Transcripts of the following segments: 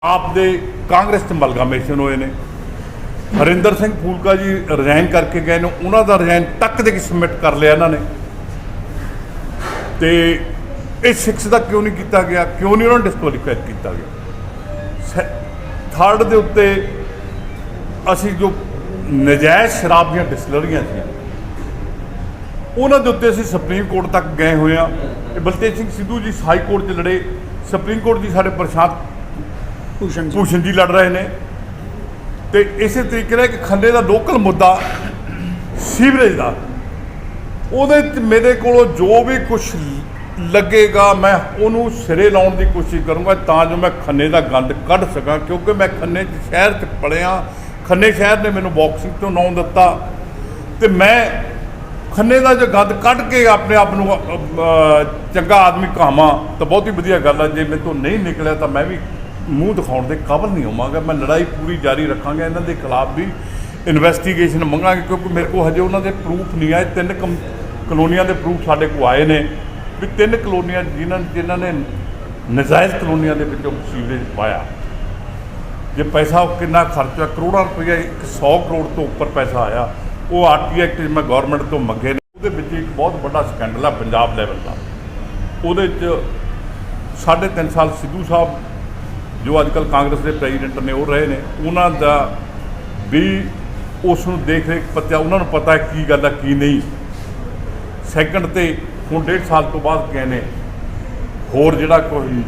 ਆਪ ਦੇ ਕਾਂਗਰਸ 'ਚ ਮਲਗਾਮੇਸ਼ਨ ਹੋਏ ਨੇ। ਹਰਿੰਦਰ ਸਿੰਘ ਫੂਲਕਾ ਜੀ ਰਿਜ਼ਾਈਨ ਕਰਕੇ ਗਏ ਨੇ, ਉਹਨਾਂ ਦਾ ਰਿਜ਼ਾਈਨ ਤੱਕ ਦੇ ਸਬਮਿਟ ਕਰ ਲਿਆ ਇਹਨਾਂ ਨੇ। ਤੇ ਇਹ 6 ਦਾ ਕਿਉਂ ਨਹੀਂ ਕੀਤਾ ਗਿਆ, ਕਿਉਂ ਨਹੀਂ ਉਹਨਾਂ ਨੂੰ ਡਿਸਕੁਆਲੀਫਾਈ ਕੀਤਾ ਗਿਆ। ਥਰਡ ਦੇ ਉੱਤੇ ਅਸੀਂ ਜੋ ਨਜਾਇਜ਼ ਸ਼ਰਾਬ ਦੀਆਂ ਡਿਸਟਿਲਰੀਆਂ ਸੀ ਉਹਨਾਂ ਦੇ ਉੱਤੇ ਅਸੀਂ ਸੁਪਰੀਮ ਕੋਰਟ ਤੱਕ ਗਏ ਹੋਏ ਹਾਂ। ਬਲਤੇਜ ਸਿੰਘ ਸਿੱਧੂ ਜੀ ਹਾਈ ਕੋਰਟ 'ਚ ਲੜੇ, ਸੁਪਰੀਮ ਕੋਰਟ ਦੀ ਸਾਡੇ ਪ੍ਰਸ਼ਾਂਤ ਭੂਸ਼ਣ ਜੀ ਲੜ ਰਹੇ ਨੇ। ਤੇ ਇਸੇ ਤਰੀਕੇ ਨਾਲ ਇੱਕ ਖੰਨੇ ਦਾ ਲੋਕਲ ਮੁੱਦਾ ਸੀਵਰੇਜ ਦਾ, ਉਹਦੇ 'ਚ ਮੇਰੇ ਕੋਲੋਂ ਜੋ ਵੀ ਕੁਛ ਲੱਗੇਗਾ ਮੈਂ ਉਹਨੂੰ ਸਿਰੇ ਲਾਉਣ ਦੀ ਕੋਸ਼ਿਸ਼ ਕਰੂੰਗਾ ਤਾਂ ਜੋ ਮੈਂ ਖੰਨੇ ਦਾ ਗੰਦ ਕੱਢ ਸਕਾਂ, ਕਿਉਂਕਿ ਮੈਂ ਖੰਨੇ ਸ਼ਹਿਰ 'ਚ ਪੜ੍ਹਿਆ। ਖੰਨੇ ਸ਼ਹਿਰ ਨੇ ਮੈਨੂੰ ਬਾਕਸਿੰਗ ਤੋਂ ਨਾਂ ਦਿੱਤਾ ਤੇ ਮੈਂ ਖੰਨੇ ਦਾ ਜੋ ਗੰਦ ਕੱਢ ਕੇ ਆਪਣੇ ਆਪ ਨੂੰ ਚੰਗਾ ਆਦਮੀ ਕਹਾਵਾਂ ਤਾਂ ਬਹੁਤ ਹੀ ਵਧੀਆ ਗੱਲ ਹੈ। ਜੇ ਮੇਰੇ ਤੋਂ ਨਹੀਂ ਨਿਕਲਿਆ ਤਾਂ ਮੈਂ ਵੀ ਮੂੰਹ ਦਿਖਾਉਣ ਦੇ ਕਾਬਲ ਨਹੀਂ ਹੋਵਾਂਗਾ। ਮੈਂ ਲੜਾਈ ਪੂਰੀ ਜਾਰੀ ਰੱਖਾਂਗਾ, ਇਹਨਾਂ ਦੇ ਖਿਲਾਫ ਵੀ ਇਨਵੈਸਟੀਗੇਸ਼ਨ ਮੰਗਾਂਗੇ, ਕਿਉਂਕਿ ਮੇਰੇ ਕੋਲ ਹਜੇ ਉਹਨਾਂ ਦੇ ਪ੍ਰੂਫ ਨਹੀਂ ਆਏ। 3 ਕਲੋਨੀਆਂ ਦੇ ਪ੍ਰੂਫ ਸਾਡੇ ਕੋਲ ਆਏ ਨੇ ਵੀ 3 ਕਲੋਨੀਆਂ ਜਿਨ੍ਹਾਂ ਨੇ ਨਜਾਇਜ਼ ਕਲੋਨੀਆਂ ਦੇ ਵਿੱਚੋਂ ਸੀਵਰੇਜ ਪਾਇਆ। ਜੇ ਪੈਸਾ ਕਿੰਨਾ ਖਰਚਾ, ਕਰੋੜਾਂ ਰੁਪਈਆ, 100 ਕਰੋੜ ਤੋਂ ਉੱਪਰ ਪੈਸਾ ਆਇਆ, ਉਹ ਆਰਟੀ ਐਕਟ ਮੈਂ ਗੌਰਮੈਂਟ ਤੋਂ ਮੰਗੇ ਨੇ। ਉਹਦੇ ਵਿੱਚ ਇੱਕ ਬਹੁਤ ਵੱਡਾ ਸਕੈਂਡਲ ਆ ਪੰਜਾਬ ਲੈਵਲ ਦਾ। ਉਹਦੇ 'ਚ 3.5 ਸਾਲ ਸਿੱਧੂ ਸਾਹਿਬ ਜੋ ਅੱਜ ਕੱਲ੍ਹ ਕਾਂਗਰਸ ਦੇ ਪ੍ਰੈਜ਼ੀਡੈਂਟ ਨੇ ਉਹ ਰਹੇ ਨੇ, ਉਹਨਾਂ ਦਾ ਵੀ ਉਸ ਨੂੰ ਦੇਖ ਰੇਖ ਪਤਾ, ਉਹਨਾਂ ਨੂੰ ਪਤਾ ਕੀ ਗੱਲ ਆ ਕੀ ਨਹੀਂ। ਸੈਕੰਡ ਤੇ ਹੁਣ 1.5 ਸਾਲ ਤੋਂ ਬਾਅਦ ਗਏ ਨੇ। ਹੋਰ ਜਿਹੜਾ ਕੋਈ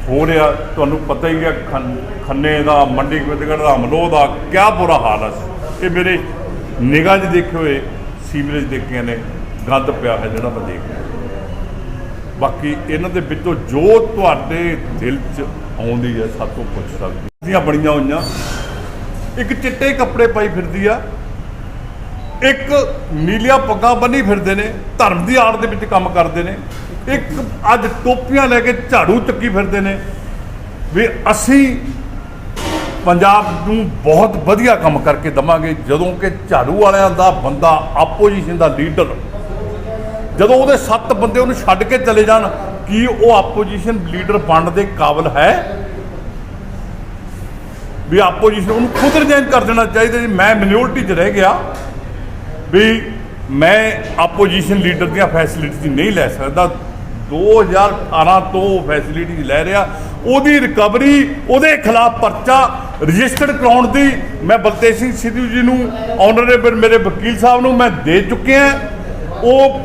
ਹੋ ਰਿਹਾ ਤੁਹਾਨੂੰ ਪਤਾ ਹੀ ਹੈ, ਖੰਨੇ ਦਾ, ਮੰਡੀ ਗੋਬਿੰਦਗੜ੍ਹ ਦਾ, ਅਮਲੋਹ ਦਾ ਕਿਆ ਬੁਰਾ ਹਾਲ ਹੈ। ਇਹ ਮੇਰੇ ਨਿਗਾਹ 'ਚ ਦੇਖੇ ਹੋਏ ਸੀਵਰੇਜ ਦੇਖੇ ਨੇ, ਗੰਦ ਪਿਆ ਹੈ ਜਿਹੜਾ ਮੈਂ ਦੇਖ ਰਿਹਾ। ਬਾਕੀ ਇਹਨਾਂ ਦੇ ਵਿੱਚੋਂ ਜੋ ਤੁਹਾਡੇ ਦਿਲ 'ਚ ਆਉਂਦੀ ਹੈ ਸਭ ਤੋਂ ਪੁੱਛ ਸਕਦੀਆਂ ਬਣੀਆਂ ਹੋਈਆਂ। ਇੱਕ ਚਿੱਟੇ ਕੱਪੜੇ ਪਾਈ ਫਿਰਦੀ ਆ, ਇੱਕ ਨੀਲੀਆਂ ਪੱਗਾਂ ਬੰਨੀ ਫਿਰਦੇ ਨੇ, ਧਰਮ ਦੀ ਆੜ ਦੇ ਵਿੱਚ ਕੰਮ ਕਰਦੇ ਨੇ। ਇੱਕ ਅੱਜ ਟੋਪੀਆਂ ਲੈ ਕੇ ਝਾੜੂ ਚੱਕੀ ਫਿਰਦੇ ਨੇ ਵੀ ਅਸੀਂ ਪੰਜਾਬ ਨੂੰ ਬਹੁਤ ਵਧੀਆ ਕੰਮ ਕਰਕੇ ਦੇਵਾਂਗੇ। ਜਦੋਂ ਕਿ ਝਾੜੂ ਵਾਲਿਆਂ ਦਾ ਬੰਦਾ, ਆਪੋਜੀਸ਼ਨ ਦਾ ਲੀਡਰ, ਜਦੋਂ ਉਹਦੇ 7 ਬੰਦੇ ਉਹਨੂੰ ਛੱਡ ਕੇ ਚਲੇ ਜਾਣ, ਕੀ ਉਹ ਆਪੋਜੀਸ਼ਨ ਲੀਡਰ ਬਣਨ ਦੇ ਕਾਬਲ ਹੈ? ਵੀ ਆਪੋਜੀਸ਼ਨ ਉਹਨੂੰ ਖੁਦ ਰਿਜ਼ਾਈਨ ਕਰ ਦੇਣਾ ਚਾਹੀਦਾ। ਜੀ ਮੈਂ ਮਿਨੋਰਟੀ 'ਚ ਰਹਿ ਗਿਆ ਵੀ ਮੈਂ ਆਪੋਜੀਸ਼ਨ ਲੀਡਰ ਦੀਆਂ ਫੈਸਿਲਿਟੀਜ਼ ਨਹੀਂ ਲੈ ਸਕਦਾ। 2018 ਤੋਂ ਫੈਸਿਲਿਟੀ ਲੈ ਰਿਹਾ, ਉਹਦੀ ਰਿਕਵਰੀ, ਉਹਦੇ ਖਿਲਾਫ ਪਰਚਾ ਰਜਿਸਟਰਡ ਕਰਾਉਣ ਦੀ ਮੈਂ ਬਲਤੇਜ ਸਿੰਘ ਸਿੱਧੂ ਜੀ ਨੂੰ, ਆਨਰੇਬਲ ਮੇਰੇ ਵਕੀਲ ਸਾਹਿਬ ਨੂੰ ਮੈਂ ਦੇ ਚੁੱਕਿਆ। ਉਹ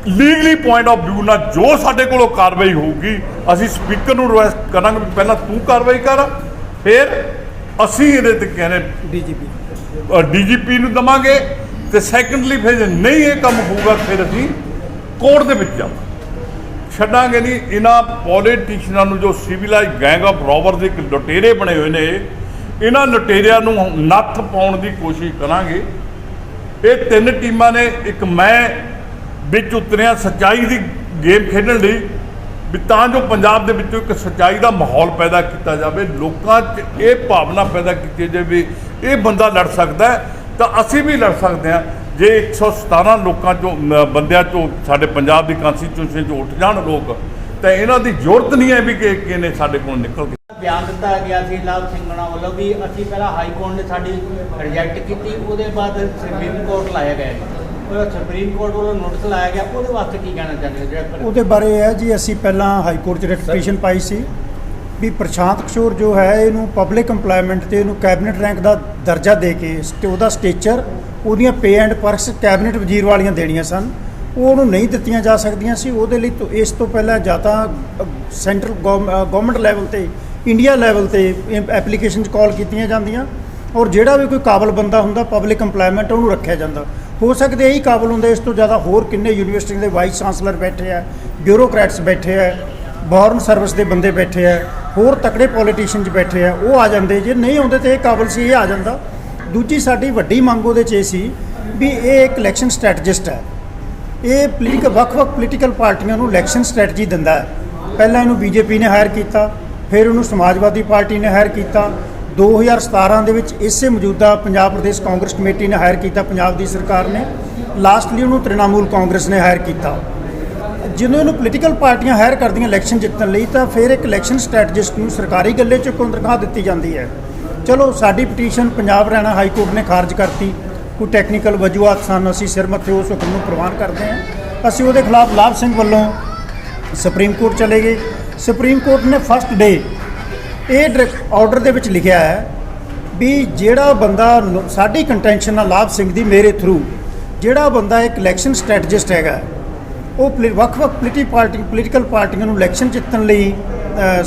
ਲੀਗਲੀ ਪੁਆਇੰਟ ਆਫ ਵਿਊ ਨਾਲ ਜੋ ਸਾਡੇ ਕੋਲੋਂ ਕਾਰਵਾਈ ਹੋਊਗੀ ਅਸੀਂ ਸਪੀਕਰ ਨੂੰ ਰਿਕੁਐਸਟ ਕਰਾਂਗੇ ਵੀ ਪਹਿਲਾਂ ਤੂੰ ਕਾਰਵਾਈ ਕਰ, ਫਿਰ ਅਸੀਂ ਇਹਦੇ ਤੇ ਕਹਿੰਦੇ ਡੀਜੀਪੀ ਨੂੰ ਦੇਵਾਂਗੇ ਤੇ ਸੈਕੰਡਲੀ ਫਿਰ ਨਹੀਂ ਇਹ ਕੰਮ ਹੋਊਗਾ ਫਿਰ ਅਸੀਂ ਕੋਰਟ ਦੇ ਵਿੱਚ ਜਾਵਾਂਗੇ। ਛੱਡਾਂਗੇ ਨਹੀਂ ਇਹਨਾਂ ਪੋਲੀਟੀਸ਼ੀਅਨਾਂ ਨੂੰ ਜੋ ਸਿਵਲਾਈਜ਼ ਗੈਂਗ ਆਫ ਰੋਬਰ ਦੇ ਲੁਟੇਰੇ ਬਣੇ ਹੋਏ ਨੇ। ਇਹਨਾਂ ਲੁਟੇਰਿਆਂ ਨੂੰ ਨੱਥ ਪਾਉਣ ਦੀ ਕੋਸ਼ਿਸ਼ ਕਰਾਂਗੇ। ਇਹ 3 ਟੀਮਾਂ ਨੇ, ਇੱਕ ਮੈਂ ਵਿੱਚ ਉਤਰਿਆ ਸੱਚਾਈ ਦੀ ਗੇਮ ਖੇਡਣ ਲਈ ਵੀ ਤਾਂ ਜੋ ਪੰਜਾਬ ਦੇ ਵਿੱਚੋਂ ਇੱਕ ਸੱਚਾਈ ਦਾ ਮਾਹੌਲ ਪੈਦਾ ਕੀਤਾ ਜਾਵੇ, ਲੋਕਾਂ 'ਚ ਇਹ ਭਾਵਨਾ ਪੈਦਾ ਕੀਤੀ ਜਾਵੇ ਵੀ ਇਹ ਬੰਦਾ ਲੜ ਸਕਦਾ ਤਾਂ ਅਸੀਂ ਵੀ ਲੜ ਸਕਦੇ ਹਾਂ। ਜੇ 117 ਲੋਕਾਂ 'ਚੋਂ ਬੰਦਿਆਂ 'ਚੋਂ ਸਾਡੇ ਪੰਜਾਬ ਦੀ ਕਨਸਟੀਟਿਊਸ਼ਨ 'ਚ ਉੱਠ ਜਾਣ ਲੋਕ, ਤਾਂ ਇਹਨਾਂ ਦੀ ਜ਼ਰੂਰਤ ਨਹੀਂ ਹੈ ਵੀ ਕਿ ਇਹਨੇ ਸਾਡੇ ਕੋਲ ਨਿਕਲ ਕੇ ਬਿਆਨ ਦਿੱਤਾ ਗਿਆ ਸੀ ਲਾਭ ਸਿੰਘਣਾ ਵੱਲੋਂ ਵੀ ਅਸੀਂ ਪਹਿਲਾਂ ਹਾਈ ਕੋਰਟ ਨੇ ਸਾਡੀ ਰਿਜੈਕਟ ਕੀਤੀ, ਉਹਦੇ ਬਾਅਦ ਸੁਪਰੀਮ ਕੋਰਟ ਲਾਇਆ ਗਿਆ। ਸੁਪਰੀਮ ਕੋਰਟ ਵੱਲੋਂ ਨੋਟਿਸ ਲਾਇਆ ਗਿਆ, ਉਹਦੇ ਵਾਸਤੇ ਕੀ ਕਹਿਣਾ ਚਾਹੁੰਦੇ ਹੋ? ਜਿਹੜਾ ਉਹਦੇ ਬਾਰੇ ਹੈ ਜੀ, ਅਸੀਂ ਪਹਿਲਾਂ ਹਾਈ ਕੋਰਟ 'ਚ ਰੈਟੀਫਿਕੇਸ਼ਨ ਪਾਈ ਸੀ ਵੀ ਪ੍ਰਸ਼ਾਂਤ ਕਿਸ਼ੋਰ ਜੋ ਹੈ ਇਹਨੂੰ ਪਬਲਿਕ ਇੰਪਲੋਇਮੈਂਟ ਤੇ ਇਹਨੂੰ ਕੈਬਨਿਟ ਰੈਂਕ ਦਾ ਦਰਜਾ ਦੇ ਕੇ ਤੇ ਉਹਦਾ ਸਟੇਚਰ, ਉਹਦੀਆਂ ਪੇ ਐਂਡ ਪਰਕਸ ਕੈਬਨਿਟ ਵਜ਼ੀਰ ਵਾਲੀਆਂ ਦੇਣੀਆਂ ਸਨ, ਉਹ ਉਹਨੂੰ ਨਹੀਂ ਦਿੱਤੀਆਂ ਜਾ ਸਕਦੀਆਂ ਸੀ। ਉਹਦੇ ਲਈ ਇਸ ਤੋਂ ਪਹਿਲਾਂ ਜਾਂ ਤਾਂ ਸੈਂਟਰਲ ਗਵਰਨਮੈਂਟ ਲੈਵਲ ਤੇ, ਇੰਡੀਆ ਲੈਵਲ ਤੇ ਐਪਲੀਕੇਸ਼ਨ 'ਚ ਕਾਲ ਕੀਤੀਆਂ ਜਾਂਦੀਆਂ, ਔਰ ਜਿਹੜਾ ਵੀ ਕੋਈ ਕਾਬਲ ਬੰਦਾ ਹੁੰਦਾ ਪਬਲਿਕ ਇੰਪਲੋਇਮੈਂਟ ਉਹਨੂੰ ਰੱਖਿਆ ਜਾਂਦਾ। ਹੋ ਸਕਦਾ ਇਹੀ ਕਾਬਲ ਹੁੰਦਾ, ਇਸ ਤੋਂ ਜ਼ਿਆਦਾ ਹੋਰ ਕਿੰਨੇ ਯੂਨੀਵਰਸਿਟੀਆਂ ਦੇ ਵਾਈਸ ਚਾਂਸਲਰ ਬੈਠੇ ਆ, ਬਿਊਰੋਕਰੈਟਸ ਬੈਠੇ ਆ, ਬੋਰਨ ਸਰਵਿਸ ਦੇ ਬੰਦੇ ਬੈਠੇ ਆ, ਹੋਰ ਤਕੜੇ ਪੋਲੀਟੀਸ਼ੀਅਨਸ ਬੈਠੇ ਆ, ਉਹ ਆ ਜਾਂਦੇ। ਜੇ ਨਹੀਂ ਆਉਂਦੇ ਤਾਂ ਇਹ ਕਾਬਲ ਸੀ, ਇਹ ਆ ਜਾਂਦਾ। ਦੂਜੀ ਸਾਡੀ ਵੱਡੀ ਮੰਗ ਉਹਦੇ 'ਚ ਇਹ ਸੀ ਵੀ ਇਹ ਇੱਕ ਇਲੈਕਸ਼ਨ ਸਟ੍ਰੈਟਜਿਸਟ ਹੈ। ਇਹ ਵੱਖ-ਵੱਖ ਪੋਲੀਟੀਕਲ ਪਾਰਟੀਆਂ ਨੂੰ ਇਲੈਕਸ਼ਨ ਸਟ੍ਰੈਟਜੀ ਦਿੰਦਾ ਹੈ। ਪਹਿਲਾਂ ਇਹਨੂੰ ਬੀਜੇਪੀ ਨੇ ਹਾਇਰ ਕੀਤਾ, ਫਿਰ ਉਹਨੂੰ ਸਮਾਜਵਾਦੀ ਪਾਰਟੀ ਨੇ ਹਾਇਰ ਕੀਤਾ, 2017 ਦੇ ਵਿੱਚ ਇਸੇ ਮੌਜੂਦਾ ਪੰਜਾਬ ਪ੍ਰਦੇਸ਼ ਕਾਂਗਰਸ ਕਮੇਟੀ ਨੇ ਹਾਇਰ ਕੀਤਾ, ਪੰਜਾਬ ਦੀ ਸਰਕਾਰ ਨੇ, ਲਾਸਟਲੀ ਉਹਨੂੰ ਤ੍ਰਿਣਮੂਲ ਕਾਂਗਰਸ ਨੇ ਹਾਇਰ ਕੀਤਾ। ਜਦੋਂ ਇਹਨੂੰ ਪੋਲੀਟੀਕਲ ਪਾਰਟੀਆਂ ਹਾਇਰ ਕਰਦੀਆਂ ਇਲੈਕਸ਼ਨ ਜਿੱਤਣ ਲਈ ਤਾਂ ਫਿਰ ਇੱਕ ਇਲੈਕਸ਼ਨ ਸਟ੍ਰੈਟਜਿਸਟ ਨੂੰ ਸਰਕਾਰੀ ਗੱਲੇ 'ਚ ਕਿਉਂ ਤਨਖਾਹ ਦਿੱਤੀ ਜਾਂਦੀ ਹੈ। ਚਲੋ ਸਾਡੀ petition Punjab Haryana high court ਨੇ ਖਾਰਜ ਕਰਤੀ, ਕੋਈ ਟੈਕਨੀਕਲ ਵਜੂਹਾਤ ਸਨ, ਅਸੀਂ ਸਿਰ ਮੱਥੇ ਉਸ ਹੁਕਮ ਨੂੰ ਪ੍ਰਵਾਨ ਕਰਦੇ ਹਾਂ। ਅਸੀਂ ਉਹਦੇ ਖਿਲਾਫ ਲਾਭ ਸਿੰਘ ਵੱਲੋਂ ਸੁਪਰੀਮ ਕੋਰਟ ਚਲੇ ਗਏ। ਸੁਪਰੀਮ ਕੋਰਟ ਨੇ ਫਸਟ ਡੇ ਇਹ ਆਰਡਰ ਦੇ ਵਿੱਚ ਲਿਖਿਆ ਹੈ ਵੀ ਜਿਹੜਾ ਬੰਦਾ ਸਾਡੀ ਕੰਟੈਂਸ਼ਨ ਨਾਲ ਲਾਭ ਸਿੰਘ ਦੀ ਮੇਰੇ ਥਰੂ ਜਿਹੜਾ ਬੰਦਾ ਇੱਕ ਇਲੈਕਸ਼ਨ ਸਟ੍ਰੈਟਜਿਸਟ ਹੈਗਾ, ਉਹ ਵੱਖ-ਵੱਖ ਪੋਲੀਟੀਕਲ ਪਾਰਟੀਆਂ ਨੂੰ ਇਲੈਕਸ਼ਨ ਜਿੱਤਣ ਲਈ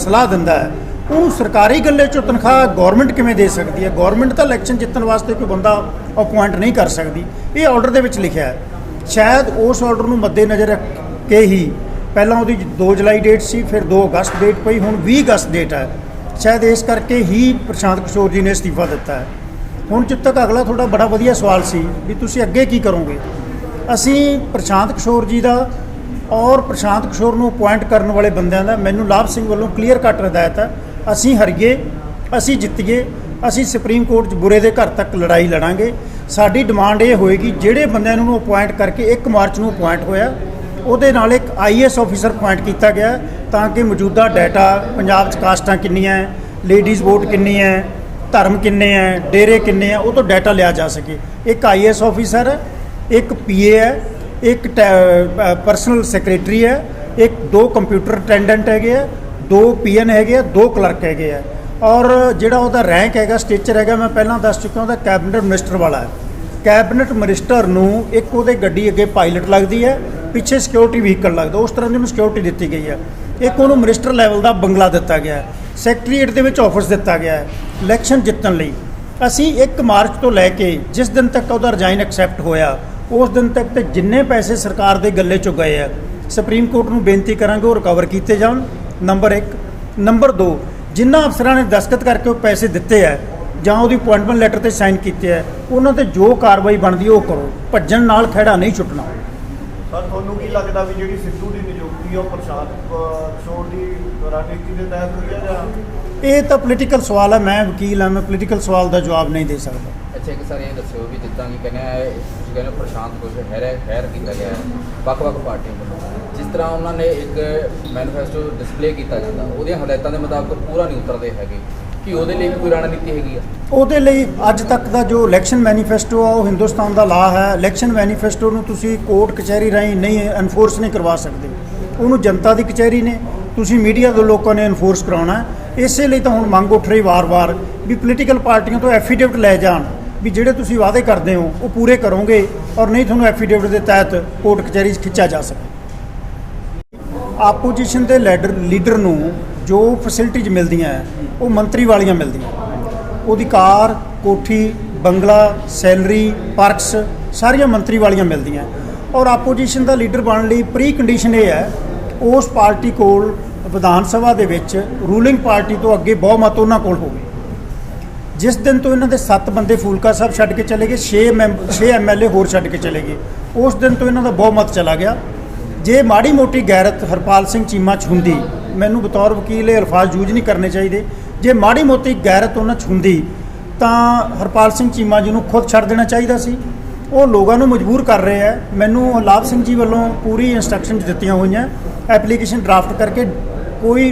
ਸਲਾਹ ਦਿੰਦਾ ਹੈ, ਉਹਨੂੰ ਸਰਕਾਰੀ ਗੱਲੇ 'ਚੋਂ ਤਨਖਾਹ ਗਵਰਨਮੈਂਟ ਕਿਵੇਂ ਦੇ ਸਕਦੀ ਹੈ? ਗਵਰਨਮੈਂਟ ਤਾਂ ਇਲੈਕਸ਼ਨ ਜਿੱਤਣ ਵਾਸਤੇ ਕੋਈ ਬੰਦਾ ਅਪੁਆਇੰਟ ਨਹੀਂ ਕਰ ਸਕਦੀ। ਇਹ ਆਰਡਰ ਦੇ ਵਿੱਚ ਲਿਖਿਆ ਹੈ। ਸ਼ਾਇਦ ਉਸ ਆਰਡਰ ਨੂੰ ਮੱਦੇਨਜ਼ਰ ਰੱਖ ਕੇ ਹੀ ਪਹਿਲਾਂ ਉਹਦੀ 2 ਜੁਲਾਈ ਡੇਟ ਸੀ, ਫਿਰ 2 ਅਗਸਤ ਡੇਟ ਪਈ, ਹੁਣ 20 ਅਗਸਤ ਡੇਟ ਹੈ। ਸ਼ਾਇਦ ਇਸ ਕਰਕੇ ਹੀ ਪ੍ਰਸ਼ਾਂਤ ਕਿਸ਼ੋਰ ਜੀ ਨੇ ਅਸਤੀਫਾ ਦਿੱਤਾ ਹੈ। ਹੁਣ ਜਿੱਦ ਤੱਕ ਅਗਲਾ ਤੁਹਾਡਾ ਬੜਾ ਵਧੀਆ ਸਵਾਲ ਸੀ ਵੀ ਤੁਸੀਂ ਅੱਗੇ ਕੀ ਕਰੋਗੇ। ਅਸੀਂ ਪ੍ਰਸ਼ਾਂਤ ਕਿਸ਼ੋਰ ਜੀ ਦਾ ਔਰ ਪ੍ਰਸ਼ਾਂਤ ਕਿਸ਼ੋਰ ਨੂੰ ਅਪੁਆਇੰਟ ਕਰਨ ਵਾਲੇ ਬੰਦਿਆਂ ਦਾ ਮੈਨੂੰ ਲਾਭ ਸਿੰਘ ਵੱਲੋਂ ਕਲੀਅਰ ਕੱਟ ਹਦਾਇਤ ਹੈ, ਅਸੀਂ ਹਾਰੀਏ, ਅਸੀਂ ਜਿੱਤੀਏ, ਅਸੀਂ ਸੁਪਰੀਮ ਕੋਰਟ 'ਚ ਬੁਰੇ ਦੇ ਘਰ ਤੱਕ ਲੜਾਈ ਲੜਾਂਗੇ। ਸਾਡੀ ਡਿਮਾਂਡ ਇਹ ਹੋਏਗੀ ਜਿਹੜੇ ਬੰਦਿਆਂ ਨੂੰ ਅਪੁਆਇੰਟ ਕਰਕੇ 1 ਮਾਰਚ ਨੂੰ ਅਪੁਆਇੰਟ ਹੋਇਆ ਉਹਦੇ ਨਾਲ ਇੱਕ IAS ਆਫੀਸਰ ਅਪੁਆਇੰਟ ਕੀਤਾ ਗਿਆ ਤਾਂ ਕਿ ਮੌਜੂਦਾ ਡਾਟਾ ਪੰਜਾਬ 'ਚ ਕਾਸਟਾਂ ਕਿੰਨੀਆਂ ਹੈ, ਲੇਡੀਜ਼ ਵੋਟ ਕਿੰਨੀ ਹੈ, ਧਰਮ ਕਿੰਨੇ ਹੈ, ਡੇਰੇ ਕਿੰਨੇ ਹੈ, ਉਹ ਤੋਂ ਡਾਟਾ ਲਿਆ ਜਾ ਸਕੇ। ਇੱਕ IAS ਆਫੀਸਰ ਹੈ, ਇੱਕ PA ਹੈ, ਇੱਕ ਪਰਸਨਲ ਸੈਕਟਰੀ ਹੈ, ਇੱਕ 2 ਕੰਪਿਊਟਰ ਅਟੈਂਡੈਂਟ ਹੈਗੇ ਆ, 2 PN ਹੈਗੇ ਆ, 2 ਕਲਰਕ ਹੈਗੇ ਆ, ਔਰ ਜਿਹੜਾ ਉਹਦਾ ਰੈਂਕ ਹੈਗਾ ਸਟੇਚਰ ਹੈਗਾ ਮੈਂ ਪਹਿਲਾਂ ਦੱਸ ਚੁੱਕਾ ਉਹਦਾ ਕੈਬਨਿਟ ਮਿਨਿਸਟਰ ਵਾਲਾ ਹੈ। ਕੈਬਨਿਟ ਮਿਨਿਸਟਰ ਨੂੰ ਇੱਕ ਉਹਦੇ ਗੱਡੀ ਅੱਗੇ ਪਾਇਲਟ ਲੱਗਦੀ ਹੈ, ਪਿੱਛੇ ਸਿਕਿਉਰਿਟੀ ਵਹੀਕਲ ਲੱਗਦਾ, ਉਸ ਤਰ੍ਹਾਂ ਦੀ ਉਹਨੂੰ ਸਿਕਿਉਰਿਟੀ ਦਿੱਤੀ ਗਈ ਹੈ। ਇੱਕ ਉਹਨੂੰ ਮਿਨਿਸਟਰ ਲੈਵਲ ਦਾ ਬੰਗਲਾ ਦਿੱਤਾ ਗਿਆ ਹੈ, ਸੈਕਟਰੀਏਟ ਦੇ ਵਿੱਚ ਆਫਿਸ ਦਿੱਤਾ ਗਿਆ ਹੈ ਇਲੈਕਸ਼ਨ ਜਿੱਤਣ ਲਈ। ਅਸੀਂ 1 ਮਾਰਚ ਤੋਂ ਲੈ ਕੇ ਜਿਸ ਦਿਨ ਤੱਕ ਉਹਦਾ ਰਿਜ਼ਾਈਨ ਐਕਸੈਪਟ ਹੋਇਆ ਉਸ ਦਿਨ ਤੱਕ ਤੇ ਜਿੰਨੇ ਪੈਸੇ ਸਰਕਾਰ ਦੇ ਗੱਲੇ 'ਚੋਂ ਗਏ ਆ ਸੁਪਰੀਮ ਕੋਰਟ ਨੂੰ ਬੇਨਤੀ ਕਰਾਂਗੇ ਉਹ ਰਿਕਵਰ ਕੀਤੇ ਜਾਣ, ਨੰਬਰ 1। ਨੰਬਰ 2, ਜਿਨ੍ਹਾਂ ਅਫਸਰਾਂ ਨੇ ਦਸਤਖਤ ਕਰਕੇ ਉਹ ਪੈਸੇ ਦਿੱਤੇ ਹੈ ਜਾਂ ਉਹਦੀ ਅਪੁਆਇੰਟਮੈਂਟ ਲੈਟਰ ਤੇ ਸਾਈਨ ਕੀਤੇ ਹੈ ਉਹਨਾਂ ਤੇ ਜੋ ਕਾਰਵਾਈ ਬਣਦੀ ਉਹ ਕਰੋ, ਭੱਜਣ ਨਾਲ ਖਹਿੜਾ ਨਹੀਂ ਛੁੱਟਣਾ। ਸਰ ਤੁਹਾਨੂੰ ਕੀ ਲੱਗਦਾ ਵੀ ਜਿਹੜੀ ਸਿੱਧੂ ਦੀ ਨਿਯੁਕਤੀ ਉਹ ਪ੍ਰਸ਼ਾਂਤ ਕਿਸ਼ੋਰ ਦੀ ਰਣਨੀਤੀ ਦੇ ਤਹਿਤ ਹੋਈ ਹੈ ਜਾਂ ਇਹ ਤਾਂ ਪੋਲੀਟੀਕਲ ਸਵਾਲ ਹੈ, ਮੈਂ ਵਕੀਲ ਹਾਂ, ਮੈਂ ਪੋਲੀਟੀਕਲ ਸਵਾਲ ਦਾ ਜਵਾਬ ਨਹੀਂ ਦੇ ਸਕਦਾ। ਅੱਛਾ, ਇੱਕ ਸਰ ਇਹ ਦੱਸਿਓ ਵੀ ਜਿੱਦਾਂ ਕਿ ਤੁਸੀਂ ਕਹਿੰਦੇ ਪ੍ਰਸ਼ਾਂਤ ਕਿਸ਼ੋਰ ਖੈਰ ਕੀਤਾ ਗਿਆ ਹੈ ਵੱਖ-ਵੱਖ ਪਾਰਟੀਆਂ ਵੱਲੋਂ, ਜਿਸ ਤਰ੍ਹਾਂ ਉਹਨਾਂ ਨੇ ਇੱਕ ਮੈਨੀਫੈਸਟੋ ਡਿਸਪਲੇ ਕੀਤਾ ਜਾਂਦਾ ਉਹਦੀਆਂ ਹਦਾਇਤਾਂ ਦੇ ਮੁਤਾਬਕ ਪੂਰਾ ਨਹੀਂ ਉਤਰਦੇ ਹੈਗੇ, ਕਿ ਉਹਦੇ ਲਈ ਵੀ ਕੋਈ ਰਣਨੀਤੀ ਹੈਗੀ ਆ? ਉਹਦੇ ਲਈ ਅੱਜ ਤੱਕ ਦਾ ਜੋ ਇਲੈਕਸ਼ਨ ਮੈਨੀਫੈਸਟੋ ਆ ਉਹ ਹਿੰਦੁਸਤਾਨ ਦਾ ਲਾਅ ਹੈ। ਇਲੈਕਸ਼ਨ ਮੈਨੀਫੈਸਟੋ ਨੂੰ ਤੁਸੀਂ ਕੋਰਟ ਕਚਹਿਰੀ ਰਾਹੀਂ ਨਹੀਂ ਐਨਫੋਰਸ ਨਹੀਂ ਕਰਵਾ ਸਕਦੇ, ਉਹਨੂੰ ਜਨਤਾ ਦੀ ਕਚਹਿਰੀ ਨੇ, ਤੁਸੀਂ ਮੀਡੀਆ ਦੇ ਲੋਕਾਂ ਨੇ ਐਨਫੋਰਸ ਕਰਾਉਣਾ ਹੈ। ਇਸੇ ਲਈ ਤਾਂ ਹੁਣ ਮੰਗ ਉੱਠ ਰਹੀ ਵਾਰ-ਵਾਰ ਵੀ ਪੋਲੀਟੀਕਲ ਪਾਰਟੀਆਂ ਤੋਂ ਐਫੀਡੇਵਿਟ ਲੈ ਜਾਣ ਵੀ ਜਿਹੜੇ ਤੁਸੀਂ ਵਾਅਦੇ ਕਰਦੇ ਹੋ ਉਹ ਪੂਰੇ ਕਰੋਗੇ, ਔਰ ਨਹੀਂ ਤੁਹਾਨੂੰ ਐਫੀਡੇਵਿਟ ਦੇ ਤਹਿਤ ਕੋਰਟ ਕਚਹਿਰੀ 'ਚ ਖਿੱਚਿਆ ਜਾ ਸਕੇ। ਆਪੋਜੀਸ਼ਨ ਦੇ ਲੀਡਰ ਨੂੰ ਜੋ ਫੈਸਿਲਿਟੀਜ਼ ਮਿਲਦੀਆਂ ਹੈ ਉਹ ਮੰਤਰੀ ਵਾਲੀਆਂ ਮਿਲਦੀਆਂ, ਉਹਦੀ ਕਾਰ, ਕੋਠੀ, ਬੰਗਲਾ, ਸੈਲਰੀ, ਪਰਕਸ ਸਾਰੀਆਂ ਮੰਤਰੀ ਵਾਲੀਆਂ ਮਿਲਦੀਆਂ। ਔਰ ਆਪੋਜੀਸ਼ਨ ਦਾ ਲੀਡਰ ਬਣਨ ਲਈ ਪ੍ਰੀ ਕੰਡੀਸ਼ਨ ਇਹ ਹੈ ਉਸ ਪਾਰਟੀ ਕੋਲ ਵਿਧਾਨ ਸਭਾ ਦੇ ਵਿੱਚ ਰੂਲਿੰਗ ਪਾਰਟੀ ਤੋਂ ਅੱਗੇ ਬਹੁਮਤ ਉਹਨਾਂ ਕੋਲ ਹੋਵੇ। ਜਿਸ ਦਿਨ ਤੋਂ ਇਹਨਾਂ ਦੇ 7 ਬੰਦੇ ਫੂਲਕਾ ਸਾਹਿਬ ਛੱਡ ਕੇ ਚਲੇ ਗਏ, 6 MLA ਹੋਰ ਛੱਡ ਕੇ ਚਲੇ ਗਏ, ਉਸ ਦਿਨ ਤੋਂ ਇਹਨਾਂ ਦਾ ਬਹੁਮਤ ਚਲਾ ਗਿਆ। ਜੇ ਮਾੜੀ ਮੋਟੀ ਗੈਰਤ ਹਰਪਾਲ ਸਿੰਘ ਚੀਮਾ 'ਚ ਹੁੰਦੀ, ਮੈਨੂੰ ਬਤੌਰ ਵਕੀਲ ਇਹ ਅਲਫਾਜ਼ ਯੂਜ਼ ਨਹੀਂ ਕਰਨੇ ਚਾਹੀਦੇ, ਜੇ ਮਾੜੀ ਮੋਟੀ ਗੈਰਤ ਉਹਨਾਂ 'ਚ ਹੁੰਦੀ ਤਾਂ ਹਰਪਾਲ ਸਿੰਘ ਚੀਮਾ ਜੀ ਨੂੰ ਖੁਦ ਛੱਡ ਦੇਣਾ ਚਾਹੀਦਾ ਸੀ। ਉਹ ਲੋਕਾਂ ਨੂੰ ਮਜਬੂਰ ਕਰ ਰਹੇ ਹੈ। ਮੈਨੂੰ ਲਾਭ ਸਿੰਘ ਜੀ ਵੱਲੋਂ ਪੂਰੀ ਇੰਸਟਰਕਸ਼ਨ ਦਿੱਤੀਆਂ ਹੋਈਆਂ, ਐਪਲੀਕੇਸ਼ਨ ਡਰਾਫਟ ਕਰਕੇ ਕੋਈ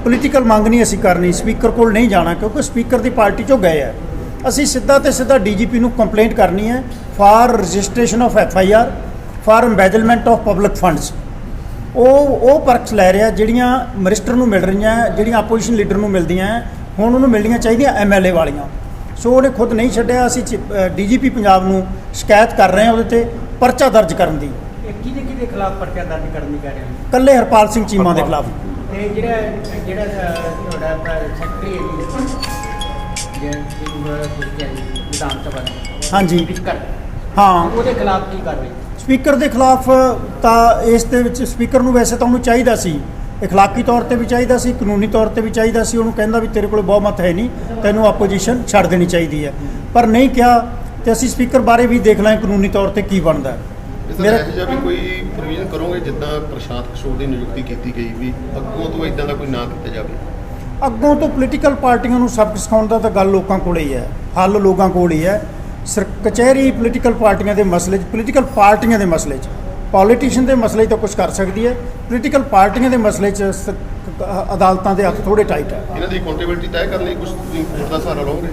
ਪੋਲੀਟੀਕਲ ਮੰਗ ਨਹੀਂ ਅਸੀਂ ਕਰਨੀ, ਸਪੀਕਰ ਕੋਲ ਨਹੀਂ ਜਾਣਾ ਕਿਉਂਕਿ ਸਪੀਕਰ ਦੀ ਪਾਰਟੀ 'ਚੋਂ ਗਏ ਹੈ। ਅਸੀਂ ਸਿੱਧਾ ਤੇ ਸਿੱਧਾ DGP ਨੂੰ ਕੰਪਲੇਂਟ ਕਰਨੀ ਹੈ for registration of FIR for embezzlement of public funds. ਉਹ ਪਰਕਸ ਲੈ ਰਿਹਾ ਜਿਹੜੀਆਂ ਮਿਨਿਸਟਰ ਨੂੰ ਮਿਲ ਰਹੀਆਂ, ਜਿਹੜੀਆਂ ਆਪੋਜੀਸ਼ਨ ਲੀਡਰ ਨੂੰ ਮਿਲਦੀਆਂ ਹੁਣ ਉਹਨੂੰ ਮਿਲਣੀਆਂ ਚਾਹੀਦੀਆਂ MLA ਵਾਲੀਆਂ। ਸੋ ਉਹਨੇ ਖੁਦ ਨਹੀਂ ਛੱਡਿਆ। ਅਸੀਂ DGP ਪੰਜਾਬ ਨੂੰ ਸ਼ਿਕਾਇਤ ਕਰ ਰਹੇ ਹਾਂ ਉਹਦੇ ਤੇ ਪਰਚਾ ਦਰਜ ਕਰਨ ਦੀ। ਕਿਹਦੇ ਖਿਲਾਫ ਪਰਚਾ ਦਰਜ ਕਰਨ ਦੀ ਕਹਿ ਰਹੇ ਹੋ? ਇਕੱਲੇ ਹਰਪਾਲ ਸਿੰਘ ਚੀਮਾ ਦੇ ਖਿਲਾਫ। ਤੇ ਜਿਹੜਾ ਤੁਹਾਡਾ ਸੈਕਟਰੀ ਹੈ ਵਿਧਾਨ ਸਭਾ ਦਾ, ਹਾਂਜੀ ਸਪੀਕਰ, ਹਾਂ, ਉਹਦੇ ਖਿਲਾਫ ਕੀ ਕਾਰਵਾਈ? ਸਪੀਕਰ ਦੇ ਖਿਲਾਫ ਤਾਂ ਇਸ ਦੇ ਵਿੱਚ ਸਪੀਕਰ ਨੂੰ ਵੈਸੇ ਤਾਂ ਉਹਨੂੰ ਚਾਹੀਦਾ ਸੀ, ਇਖਲਾਕੀ ਤੌਰ ਤੇ ਵੀ ਚਾਹੀਦਾ ਸੀ, ਕਾਨੂੰਨੀ ਤੌਰ ਤੇ ਵੀ ਚਾਹੀਦਾ ਸੀ। ਉਹਨੂੰ ਕਹਿੰਦਾ ਵੀ ਤੇਰੇ ਕੋਲ ਬਹੁਮਤ ਹੈ ਨਹੀਂ, ਤੈਨੂੰ ਆਪੋਜੀਸ਼ਨ ਛੱਡ ਦੇਣੀ ਚਾਹੀਦੀ ਹੈ, ਪਰ ਨਹੀਂ ਕਿਹਾ। ਤੇ ਅਸੀਂ ਸਪੀਕਰ ਬਾਰੇ ਵੀ ਦੇਖ ਲਾਂਗੇ ਕਾਨੂੰਨੀ ਤੌਰ ਤੇ ਕੀ ਬਣਦਾ। ਮੇਰਾ ਇਹੋ ਵੀ ਕੋਈ ਪ੍ਰੋਵੀਜ਼ਨ ਕਰੋਗੇ ਜਿੱਦਾਂ ਪ੍ਰਸ਼ਾਂਤ ਕਿਸ਼ੋਰ ਦੀ ਨਿਯੁਕਤੀ ਕੀਤੀ ਗਈ ਵੀ ਅੱਗੋਂ ਤੋਂ ਇਦਾਂ ਦਾ ਕੋਈ ਨਾ ਕੀਤਾ ਜਾਵੇ? ਅੱਗੋਂ ਤੋਂ ਪੋਲੀਟੀਕਲ ਪਾਰਟੀਆਂ ਨੂੰ ਸਬਕ ਸਿਖਾਉਣ ਦਾ ਤਾਂ ਗੱਲ ਲੋਕਾਂ ਕੋਲ ਹੀ ਹੈ, ਹੱਲ ਲੋਕਾਂ ਕੋਲ ਹੀ ਹੈ। ਕਚਹਿਰੀ ਪੋਲੀਟੀਕਲ ਪਾਰਟੀਆਂ ਦੇ ਮਸਲੇ 'ਚ, ਪੋਲੀਟੀਕਲ ਪਾਰਟੀਆਂ ਦੇ ਮਸਲੇ 'ਚ ਪੋਲੀਟੀਸ਼ੀਅਨ ਦੇ ਮਸਲੇ 'ਚ ਤਾਂ ਕੁਝ ਕਰ ਸਕਦੀ ਹੈ, ਪੋਲੀਟੀਕਲ ਪਾਰਟੀਆਂ ਦੇ ਮਸਲੇ 'ਚ ਅਦਾਲਤਾਂ ਦੇ ਹੱਥ ਥੋੜ੍ਹੇ ਟਾਈਟ ਹੈ। ਇਹਨਾਂ ਦੀ ਅਕਾਊਂਟੇਬਿਲਟੀ ਤੈਅ ਕਰਨ ਲਈ ਕੁਝ ਤੁਸੀਂ ਕੋਰਟ ਦਾ ਸਹਾਰਾ ਲਓਗੇ?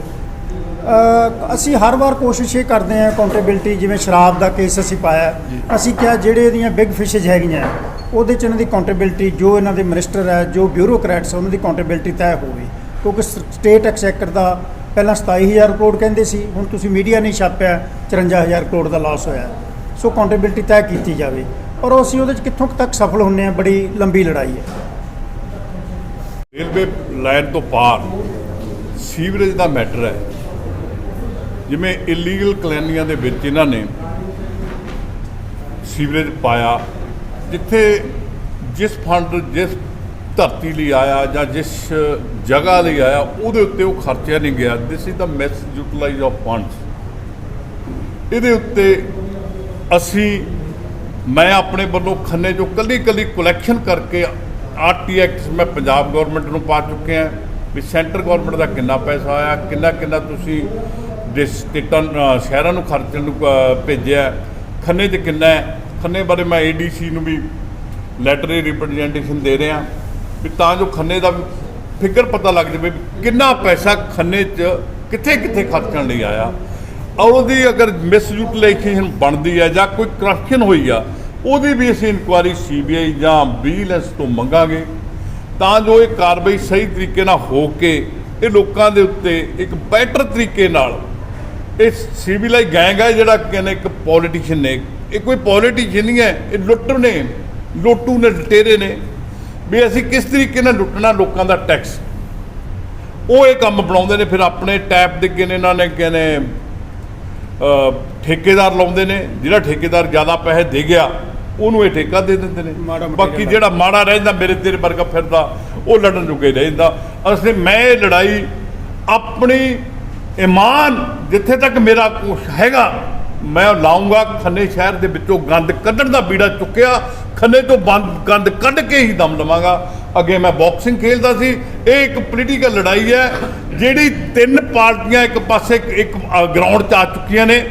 ਅਸੀਂ ਹਰ ਵਾਰ ਕੋਸ਼ਿਸ਼ ਇਹ ਕਰਦੇ ਹਾਂ ਅਕਾਊਂਟੇਬਿਲਟੀ, ਜਿਵੇਂ ਸ਼ਰਾਬ ਦਾ ਕੇਸ ਅਸੀਂ ਪਾਇਆ, ਅਸੀਂ ਕਿਹਾ ਜਿਹੜੇ ਇਹਦੀਆਂ ਬਿਗ ਫਿਸ਼ਿਜ਼ ਹੈਗੀਆਂ ਉਹਦੇ 'ਚ ਇਹਨਾਂ ਦੀ ਅਕਾਊਂਟੇਬਿਲਟੀ, ਜੋ ਇਹਨਾਂ ਦੇ ਮਿਨਿਸਟਰ ਹੈ, ਜੋ ਬਿਊਰੋਕਰੈਟਸ, ਉਹਨਾਂ ਦੀ ਅਕਾਊਂਟੇਬਿਲਟੀ ਤੈਅ ਹੋਵੇ, ਕਿਉਂਕਿ ਸਟੇਟ ਐਕਸਚੇਕਰ ਦਾ ਪਹਿਲਾਂ 27,000 ਕਰੋੜ ਕਹਿੰਦੇ ਸੀ, ਹੁਣ ਤੁਸੀਂ ਮੀਡੀਆ ਨਹੀਂ ਛਾਪਿਆ 54,000 ਕਰੋੜ ਦਾ ਲਾਸ ਹੋਇਆ। ਸੋ ਅਕਾਊਂਟੇਬਿਲਟੀ ਤੈਅ ਕੀਤੀ ਜਾਵੇ, ਔਰ ਅਸੀਂ ਉਹਦੇ 'ਚ ਕਿੱਥੋਂ ਕੁ ਤੱਕ ਸਫਲ ਹੁੰਦੇ ਹਾਂ, ਬੜੀ ਲੰਬੀ ਲੜਾਈ ਹੈ। ਰੇਲਵੇ ਲਾਈਨ ਤੋਂ ਪਾਰ ਸੀਵਰੇਜ ਦਾ ਮੈਟਰ ਹੈ, ਜਿਵੇਂ ਇਲੀਗਲ ਕਲੋਨੀਆਂ ਦੇ ਵਿੱਚ ਇਹਨਾਂ ਨੇ ਸੀਵਰੇਜ ਪਾਇਆ, ਜਿੱਥੇ ਜਿਸ ਫੰਡ ਜਿਸ ਧਰਤੀ ਲਈ ਆਇਆ ਜਾਂ ਜਿਸ ਜਗ੍ਹਾ ਲਈ ਆਇਆ ਉਹਦੇ ਉੱਤੇ ਉਹ ਖਰਚਿਆ ਨਹੀਂ ਗਿਆ। This is the miss utilise of funds. ਇਹਦੇ ਉੱਤੇ ਮੈਂ ਆਪਣੇ ਵੱਲੋਂ ਖੰਨੇ 'ਚੋਂ ਕੱਲੀ ਕੁਲੈਕਸ਼ਨ ਕਰਕੇ ਆਰਟੀ ਐਕਟ ਮੈਂ ਪੰਜਾਬ ਗੌਰਮੈਂਟ ਨੂੰ ਪਾ ਚੁੱਕੇ ਹਾਂ ਵੀ ਸੈਂਟਰ ਗੌਰਮੈਂਟ ਦਾ ਕਿੰਨਾ ਪੈਸਾ ਆਇਆ, ਕਿੰਨਾ ਤੁਸੀਂ ਸਟੇਟਾਂ ਸ਼ਹਿਰਾਂ ਨੂੰ ਖਰਚਣ ਨੂੰ ਭੇਜਿਆ, ਖੰਨੇ 'ਚ ਕਿੰਨਾ ਹੈ। ਖੰਨੇ ਬਾਰੇ ਮੈਂ ADC ਨੂੰ ਵੀ ਲੈਟਰ ਰਿਪਰੈਜ਼ੈਂਟੇਸ਼ਨ ਦੇ ਰਿਹਾ ਵੀ ਤਾਂ ਜੋ ਖੰਨੇ ਦਾ ਵੀ ਫਿਗਰ ਪਤਾ ਲੱਗ ਜਾਵੇ ਕਿੰਨਾ ਪੈਸਾ ਖੰਨੇ 'ਚ ਕਿੱਥੇ ਖਰਚਣ ਲਈ ਆਇਆ, ਔਰ ਉਹਦੀ ਅਗਰ ਮਿਸਯੂਟੀਲਾਈਜੇਸ਼ਨ ਬਣਦੀ ਹੈ ਜਾਂ ਕੋਈ ਕਰਪਸ਼ਨ ਹੋਈ ਆ, ਉਹਦੀ ਵੀ ਅਸੀਂ ਇਨਕੁਆਇਰੀ CBI ਜਾਂ ਵਿਜੀਲੈਂਸ ਤੋਂ ਮੰਗਾਂਗੇ, ਤਾਂ ਜੋ ਇਹ ਕਾਰਵਾਈ ਸਹੀ ਤਰੀਕੇ ਨਾਲ ਹੋ ਕੇ ਇਹ ਲੋਕਾਂ ਦੇ ਉੱਤੇ ਇੱਕ ਬੈਟਰ ਤਰੀਕੇ ਨਾਲ ਇਹ ਸਿਵਲਾਈ ਗੈਂਗ ਹੈ ਜਿਹੜਾ ਕਹਿੰਦੇ ਇੱਕ ਪੋਲੀਟੀਸ਼ੀਅਨ ਨੇ, ਇਹ ਕੋਈ ਪੋਲੀਟੀਸ਼ੀਅਨ ਨਹੀਂ ਹੈ, ਇਹ ਲੋਟੂ ਨੇ ਲੁਟੇਰੇ ਨੇ ਵੀ ਅਸੀਂ ਕਿਸ ਤਰੀਕੇ ਨਾਲ ਲੁੱਟਣਾ ਲੋਕਾਂ ਦਾ ਟੈਕਸ, ਉਹ ਇਹ ਕੰਮ ਬਣਾਉਂਦੇ ਨੇ। ਫਿਰ ਆਪਣੇ ਟੈਪ ਦੇ ਅੱਗੇ ਇਹਨਾਂ ਨੇ ਕਹਿੰਦੇ ਠੇਕੇਦਾਰ ਲਾਉਂਦੇ ਨੇ, ਜਿਹੜਾ ਠੇਕੇਦਾਰ ਜ਼ਿਆਦਾ ਪੈਸੇ ਦੇ ਗਿਆ ਉਹਨੂੰ ਇਹ ਠੇਕਾ ਦੇ ਦਿੰਦੇ ਨੇ, ਬਾਕੀ ਜਿਹੜਾ ਮਾੜਾ ਰਹਿੰਦਾ ਮੇਰੇ ਤੇਰੇ ਵਰਗਾ ਫਿਰਦਾ ਉਹ ਲੜਨ ਜੋਗੇ ਰਹਿੰਦਾ। ਅਸੀਂ ਮੈਂ ਇਹ ਲੜਾਈ ਆਪਣੀ ਈਮਾਨ ਜਿੱਥੇ ਤੱਕ ਮੇਰਾ ਕੁਛ ਹੈਗਾ ਮੈਂ ਲਾਉਂਗਾ। ਖੰਨੇ ਸ਼ਹਿਰ ਦੇ ਵਿੱਚੋਂ ਗੰਦ ਕੱਢਣ ਦਾ ਬੀੜਾ ਚੁੱਕਿਆ, ਖੰਨੇ ਤੋਂ ਗੰਦ ਕੱਢ ਕੇ ਹੀ ਦਮ ਲਵਾਂਗਾ। ਅੱਗੇ ਮੈਂ ਬਾਕਸਿੰਗ ਖੇਡਦਾ ਸੀ, ਇਹ ਇੱਕ ਪੋਲੀਟੀਕਲ ਲੜਾਈ ਹੈ ਜਿਹੜੀ ਤਿੰਨ ਪਾਰਟੀਆਂ ਇੱਕ ਪਾਸੇ ਇੱਕ ਗਰਾਊਂਡ 'ਚ ਆ ਚੁੱਕੀਆਂ ਨੇ।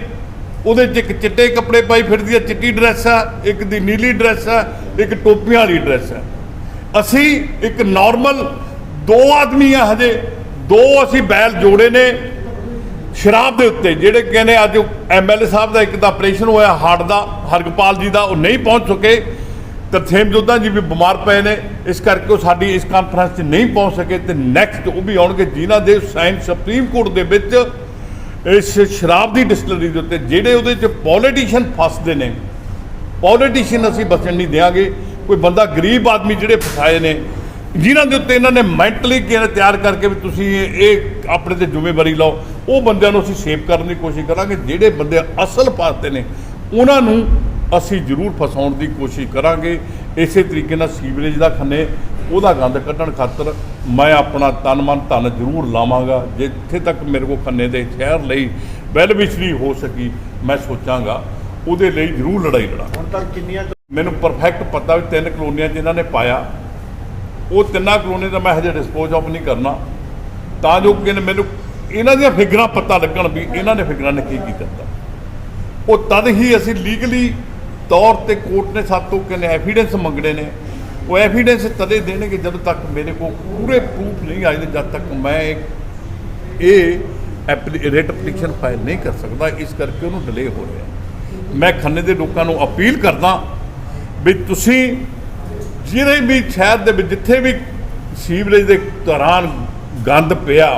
ਉਹਦੇ 'ਚ ਇੱਕ ਚਿੱਟੇ ਕੱਪੜੇ ਪਾਈ ਫਿਰਦੀ ਹੈ, ਚਿੱਟੀ ਡਰੈਸ ਹੈ, ਇੱਕ ਦੀ ਨੀਲੀ ਡਰੈਸ ਹੈ, ਇੱਕ ਟੋਪੀਆਂ ਵਾਲੀ ਡਰੈਸ ਹੈ। ਅਸੀਂ ਇੱਕ ਨਾਰਮਲ ਦੋ ਆਦਮੀ ਆ, ਹਜੇ ਦੋ ਅਸੀਂ ਬੈਲ ਜੋੜੇ ਨੇ ਸ਼ਰਾਬ ਦੇ ਉੱਤੇ, ਜਿਹੜੇ ਕਹਿੰਦੇ ਅੱਜ MLA ਸਾਹਿਬ ਦਾ ਇੱਕ ਦਾ ਆਪਰੇਸ਼ਨ ਹੋਇਆ ਹਾਰਟ ਦਾ, ਹਰਗੋਪਾਲ ਜੀ ਦਾ, ਉਹ ਨਹੀਂ ਪਹੁੰਚ ਸਕੇ। ਤਰਸੇਮ ਜੋਧਾ ਜੀ ਵੀ ਬਿਮਾਰ ਪਏ ਨੇ, ਇਸ ਕਰਕੇ ਉਹ ਸਾਡੀ ਇਸ ਕਾਨਫਰੰਸ 'ਚ ਨਹੀਂ ਪਹੁੰਚ ਸਕੇ। ਤੇ ਨੈਕਸਟ ਉਹ ਵੀ ਆਉਣਗੇ ਜਿਨ੍ਹਾਂ ਦੇ ਸਾਈਨ ਸੁਪਰੀਮ ਕੋਰਟ ਦੇ ਵਿੱਚ ਇਸ ਸ਼ਰਾਬ ਦੀ ਡਿਸਟਿਲਰੀ ਦੇ ਉੱਤੇ, ਜਿਹੜੇ ਉਹਦੇ 'ਚ ਪੋਲੀਟੀਸ਼ੀਅਨ ਫਸਦੇ ਨੇ। ਪੋਲੀਟੀਸ਼ੀਅਨ ਅਸੀਂ ਬਚਣ ਨਹੀਂ ਦਿਆਂਗੇ। ਕੋਈ ਬੰਦਾ ਗਰੀਬ ਆਦਮੀ ਜਿਹੜੇ ਫਸਾਏ ਨੇ, ਜਿਨ੍ਹਾਂ ਦੇ ਉੱਤੇ ਇਹਨਾਂ ਨੇ ਮੈਂਟਲੀ ਤਿਆਰ ਕਰਕੇ ਵੀ ਤੁਸੀਂ ਇਹ ਆਪਣੇ ਤੇ ਜ਼ਿੰਮੇਵਾਰੀ ਲਓ, ਉਹ ਬੰਦਿਆਂ ਨੂੰ ਅਸੀਂ ਸੇਵ ਕਰਨ ਦੀ ਕੋਸ਼ਿਸ਼ ਕਰਾਂਗੇ। ਜਿਹੜੇ ਬੰਦੇ ਅਸਲ ਫਸਦੇ ਨੇ ਉਹਨਾਂ ਨੂੰ ਅਸੀਂ ਜ਼ਰੂਰ ਫਸਾਉਣ ਦੀ ਕੋਸ਼ਿਸ਼ ਕਰਾਂਗੇ। ਇਸੇ ਤਰੀਕੇ ਨਾਲ ਸੀਵਰੇਜ ਦਾ ਖੰਨੇ ਉਹਦਾ ਗੰਦ ਕੱਢਣ ਖਾਤਰ ਮੈਂ ਆਪਣਾ ਤਨ ਮਨ ਧਨ ਜ਼ਰੂਰ ਲਾਵਾਂਗਾ। ਜਿੱਥੇ ਤੱਕ ਮੇਰੇ ਕੋਲ ਖੰਨੇ ਦੇ ਸ਼ਹਿਰ ਲਈ ਬੈਨੀਫਿਸ਼ਰੀ ਹੋ ਸਕੀ ਮੈਂ ਸੋਚਾਂਗਾ ਉਹਦੇ ਲਈ ਜ਼ਰੂਰ ਲੜਾਈ ਲੜਾਂ। ਹੁਣ ਤੱਕ ਕਿੰਨੀਆਂ ਮੈਨੂੰ ਪਰਫੈਕਟ ਪਤਾ ਵੀ 3 ਕਲੋਨੀਆਂ 'ਚ ਇਹਨਾਂ ਨੇ ਪਾਇਆ, ਉਹ 3 ਕਲੋਨੀ ਦਾ ਮੈਂ ਹਜੇ ਡਿਸਪੋਜ਼ ਆਫ ਨਹੀਂ ਕਰਨਾ, ਤਾਂ ਜੋ ਕਿ ਮੈਨੂੰ ਇਹਨਾਂ ਦੀਆਂ ਫਿਗਰਾਂ ਪਤਾ ਲੱਗਣ ਵੀ ਇਹਨਾਂ ਨੇ ਫਿਗਰਾਂ ਨੇ ਕੀ ਦਿੱਤਾ। ਉਹ ਤਦ ਹੀ ਅਸੀਂ ਲੀਗਲੀ ਤੌਰ ਤੇ ਕੋਰਟ ਨੇ ਸਾਡੇ ਤੋਂ ਕਹਿੰਦੇ ਐਵੀਡੈਂਸ ਮੰਗਣੇ ਨੇ, ਉਹ ਐਵੀਡੈਂਸ ਤਦੇ ਦੇਣਗੇ ਜਦੋਂ ਤੱਕ ਮੇਰੇ ਕੋਲ ਪੂਰੇ ਪ੍ਰੂਫ ਨਹੀਂ ਆਏ, ਜਦ ਤੱਕ ਮੈਂ ਇਹ ਰਿਟ ਪਟੀਸ਼ਨ ਫਾਈਲ ਨਹੀਂ ਕਰ ਸਕਦਾ। ਇਸ ਕਰਕੇ ਉਹਨੂੰ ਡਿਲੇ ਹੋ ਰਿਹਾ। ਮੈਂ ਖੰਨੇ ਦੇ ਲੋਕਾਂ ਨੂੰ ਅਪੀਲ ਕਰਦਾ ਵੀ ਤੁਸੀਂ ਜਿਹੜੇ ਵੀ ਸ਼ਹਿਰ ਦੇ ਵਿੱਚ ਜਿੱਥੇ ਵੀ ਸੀਵਰੇਜ ਦੇ ਦੌਰਾਨ ਗੰਦ ਪਿਆ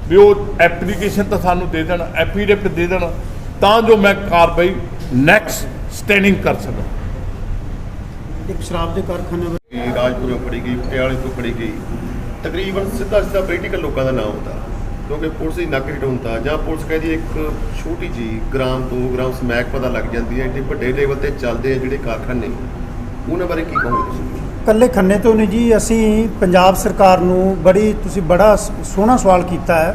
ਵੀ ਉਹ ਐਪਲੀਕੇਸ਼ਨ ਤਾਂ ਸਾਨੂੰ ਦੇ ਦੇਣ, ਐਫੀਡੇਵਿਟ ਦੇ ਦੇਣ, ਤਾਂ ਜੋ ਮੈਂ ਕਾਰਵਾਈ ਨੈਕਸਟ ਸਟੈਂਡਿੰਗ ਕਰ ਸਕਾਂ। ਇੱਕ ਸ਼ਰਾਬ ਦੇ ਕਾਰਖਾਨੇ ਰਾਜਪੁਰੋਂ ਫੜੀ ਗਈ, ਪਟਿਆਲੇ ਤੋਂ ਫੜੀ ਗਈ, ਤਕਰੀਬਨ ਸਿੱਧਾ ਪੋਲੀਟੀਕਲ ਲੋਕਾਂ ਦਾ ਨਾਮ ਹੁੰਦਾ, ਕਿਉਂਕਿ ਪੁਲਿਸ ਦੀ ਨੱਕ ਹਿੱਟ ਹੁੰਦਾ ਜਾਂ ਪੁਲਿਸ ਕਹਿੰਦੀ ਇੱਕ ਛੋਟੀ ਜੀ ਗ੍ਰਾਮ 2 ਗ੍ਰਾਮ ਸਮੈਕ ਪਤਾ ਲੱਗ ਜਾਂਦੀ ਹੈ। ਐਡੇ ਵੱਡੇ ਲੈਵਲ ਤੇ ਚੱਲਦੇ ਆ ਜਿਹੜੇ ਕਾਰਖਾਨੇ, ਉਹਨਾਂ ਬਾਰੇ ਕੀ ਕਹੋਗੇ ਤੁਸੀਂ? ਇਕੱਲੇ ਖੰਨੇ ਤੋਂ ਨਹੀਂ ਜੀ, ਅਸੀਂ ਪੰਜਾਬ ਸਰਕਾਰ ਨੂੰ ਤੁਸੀਂ ਬੜਾ ਸੋਹਣਾ ਸਵਾਲ ਕੀਤਾ ਹੈ।